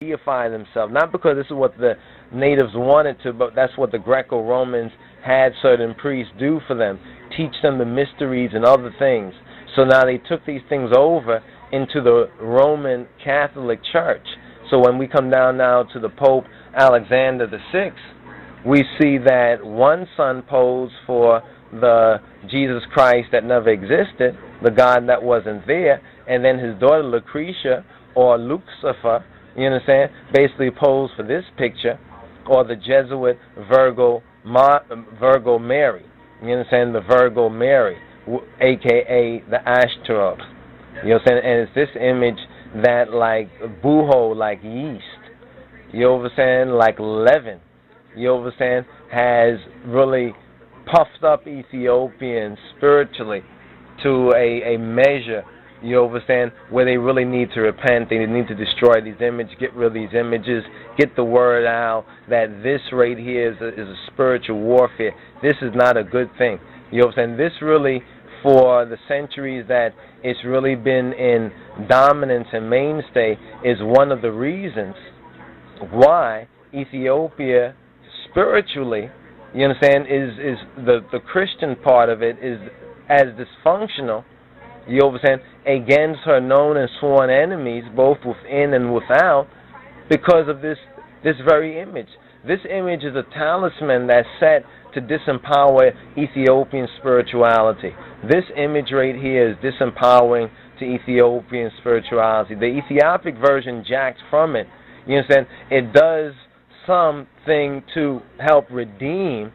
deify themselves, not because this is what the natives wanted to, but that's what the Greco-Romans had certain priests do for them, teach them the mysteries and other things. So now they took these things over into the Roman Catholic Church. So when we come down now to the Pope Alexander VI, we see that one son posed for the Jesus Christ that never existed, the God that wasn't there, and then his daughter Lucretia, or Lucifer, you understand, basically posed for this picture, or the Jesuit Virgo Mary, you understand, the Virgo Mary, a.k.a. the Ashtaroth, you understand, and it's this image that like buho, like yeast, you understand, like leaven, you understand, has really puffed up Ethiopians spiritually to a measure, you understand, where they really need to repent. They need to destroy these images, get rid of these images, get the word out that this right here is a spiritual warfare. This is not a good thing. You understand? This really, for the centuries that it's really been in dominance and mainstay, is one of the reasons why Ethiopia spiritually, you understand, is the Christian part of it is as dysfunctional, you understand, against her known and sworn enemies, both within and without, because of this very image. This image is a talisman that's set to disempower Ethiopian spirituality. This image right here is disempowering to Ethiopian spirituality. The Ethiopic version jacks from it. You understand? It does something to help redeem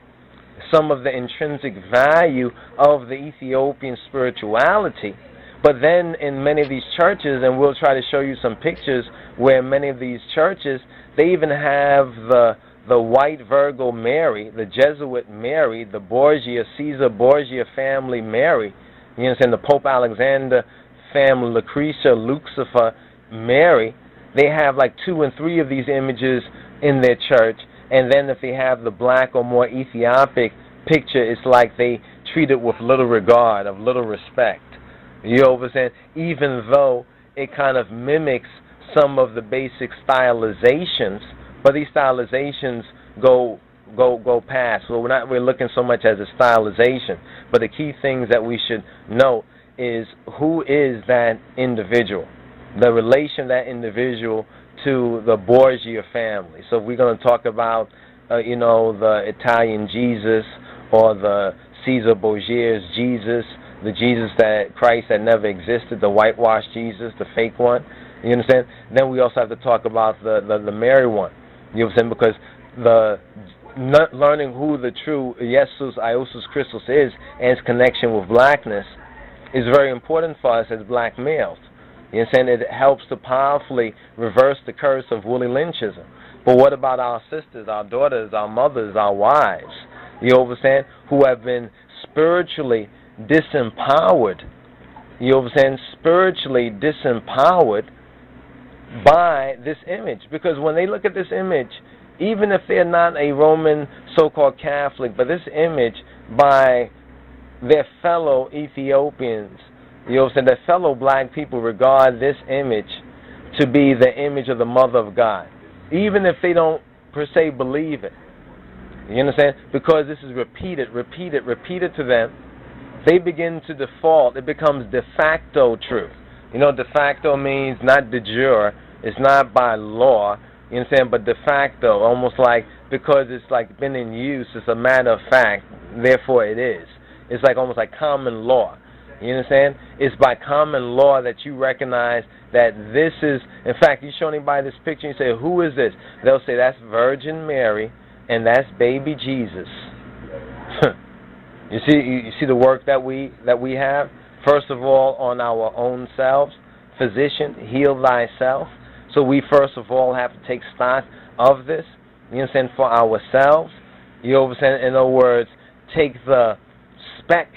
some of the intrinsic value of the Ethiopian spirituality. But then in many of these churches, and we'll try to show you some pictures where many of these churches, they even have the white Virgo Mary, the Jesuit Mary, the Borgia, Caesar Borgia family Mary, you understand, the Pope Alexander family, Lucretia, Lucifer, Mary. They have like 2 and 3 of these images in their church, and then if they have the black or more Ethiopic picture, it's like they treat it with little regard, of little respect. You understand? Even though it kind of mimics some of the basic stylizations, but these stylizations go past. So we're looking so much as a stylization, but the key things that we should know is who is that individual, the relation of that individual to the Borgia family. So if we're going to talk about, you know, the Italian Jesus or the Caesar Borgia's Jesus, the Jesus that Christ that never existed, the whitewashed Jesus, the fake one, you understand? Then we also have to talk about the Mary one, you understand? Because learning who the true Jesus, Iosus Christus is and its connection with blackness is very important for us as black males. You understand? It helps to powerfully reverse the curse of woolly lynchism. But what about our sisters, our daughters, our mothers, our wives, you understand, who have been spiritually disempowered, you understand, spiritually disempowered by this image? Because when they look at this image, even if they're not a Roman so-called Catholic, but this image by their fellow Ethiopians, you understand, their fellow black people regard this image to be the image of the Mother of God, even if they don't per se believe it. You understand? Because this is repeated to them, they begin to default. It becomes de facto truth. You know, de facto means not de jure. It's not by law, you understand, but de facto, almost like because it's like been in use, it's a matter of fact, therefore it is. It's like almost like common law. You understand? It's by common law that you recognize that this is, in fact, you show anybody this picture and you say, who is this? They'll say, that's Virgin Mary and that's baby Jesus. You see the work that we have? First of all, on our own selves. Physician, heal thyself. So we first of all have to take stock of this, you understand, for ourselves. You understand? In other words, take the speck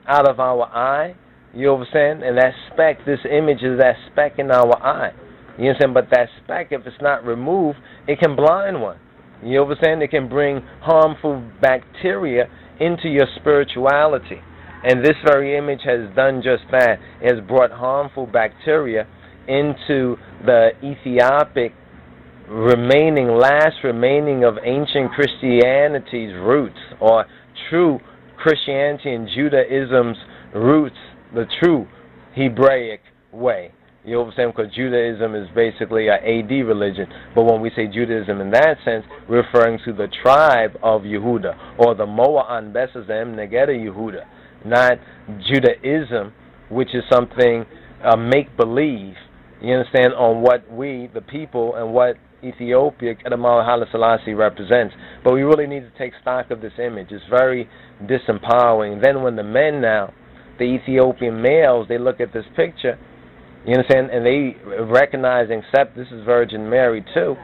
out of our eye, you understand? And that speck, this image is that speck in our eye. You understand? But that speck, if it's not removed, it can blind one. You understand? It can bring harmful bacteria into your spirituality. And this very image has done just that. It has brought harmful bacteria into the Ethiopic last remaining of ancient Christianity's roots, or true Christianity and Judaism's roots, the true Hebraic way. You understand? Because Judaism is basically an AD religion. But when we say Judaism in that sense, we're referring to the tribe of Yehuda, or the Moa'an Besazem Negeda Yehuda, not Judaism, which is something make-believe, you understand, on what we, the people, and what Ethiopic Edamala Haile Selassie represents. But we really need to take stock of this image. It's very disempowering. Then when the men now, the Ethiopian males, they look at this picture, you understand, and they recognize and accept this is Virgin Mary too,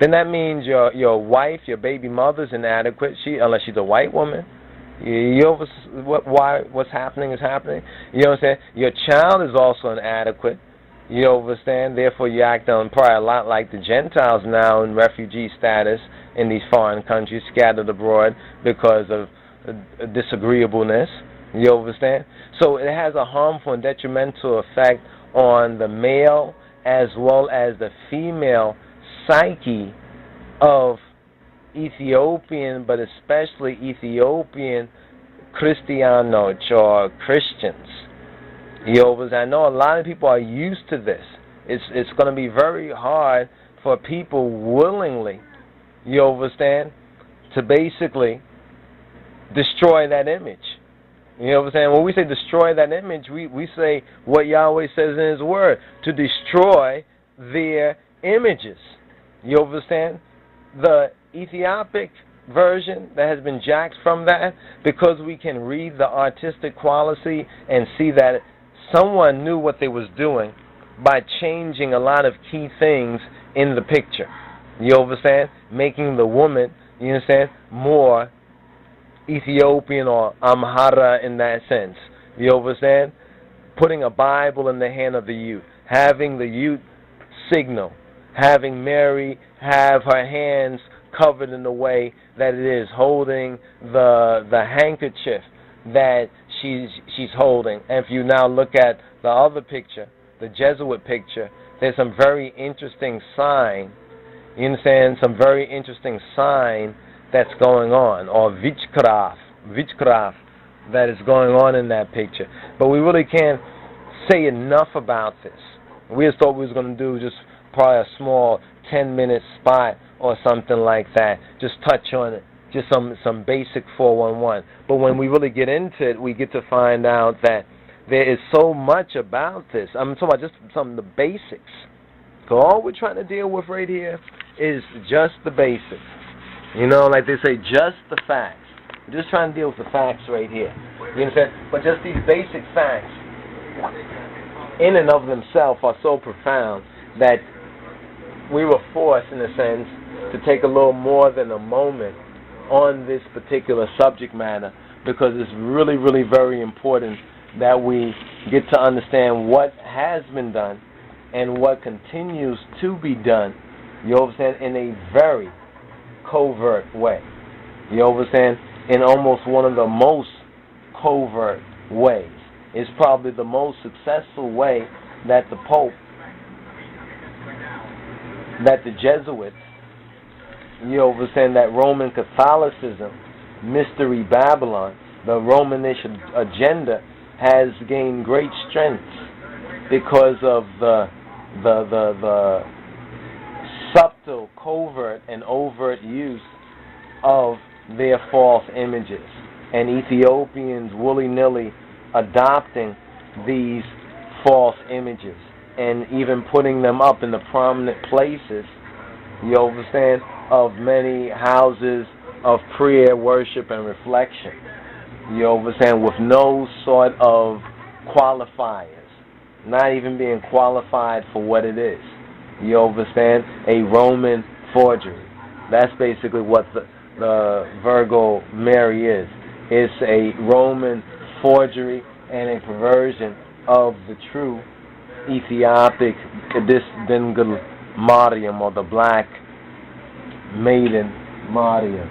then that means your wife, your baby mother's inadequate, unless she's a white woman. What's happening is happening. You know what I'm saying? Your child is also inadequate. You understand? Therefore, you act on probably a lot like the Gentiles now in refugee status in these foreign countries, scattered abroad because of disagreeableness. You understand? So it has a harmful and detrimental effect on the male as well as the female psyche of Ethiopian, but especially Ethiopian Christianos or Christians. I know a lot of people are used to this. It's going to be very hard for people willingly, you understand, to basically destroy that image. You know what I'm saying? When we say destroy that image, we say what Yahweh says in His Word, to destroy their images. You understand? The Ethiopic version that has been jacked from that, because we can read the artistic quality and see that someone knew what they was doing by changing a lot of key things in the picture. You understand? Making the woman, you understand, more Ethiopian or Amhara in that sense. You understand? Putting a Bible in the hand of the youth, having the youth signal, having Mary have her hands covered in the way that it is, holding the handkerchief that she's holding. And if you now look at the other picture, the Jesuit picture, there's some very interesting sign, you understand, some very interesting sign that's going on, or witchcraft that is going on in that picture. But we really can't say enough about this. We just thought we was going to do just probably a small 10-minute spot or something like that, just touch on it, just some basic 411. But when we really get into it, we get to find out that there is so much about this. I'm talking about just some of the basics. So all we're trying to deal with right here is just the basics. You know, like they say, just the facts. We're just trying to deal with the facts right here. You understand? But just these basic facts, in and of themselves, are so profound that we were forced, in a sense, to take a little more than a moment on this particular subject matter, because it's really, really very important that we get to understand what has been done and what continues to be done, you understand, in a very covert way. You understand? In almost one of the most covert ways. It's probably the most successful way that the Pope, that the Jesuits, you understand, that Roman Catholicism, Mystery Babylon, the Romanish agenda has gained great strength because of the subtle, covert, and overt use of their false images, and Ethiopians willy-nilly adopting these false images and even putting them up in the prominent places, you understand, of many houses of prayer, worship, and reflection. You understand, with no sort of qualifiers, not even being qualified for what it is. You understand? A Roman forgery. That's basically what the Virgo Mary is. It's a Roman forgery and a perversion of the true Ethiopic Kadis Mariam, or the Black Maiden Mariam.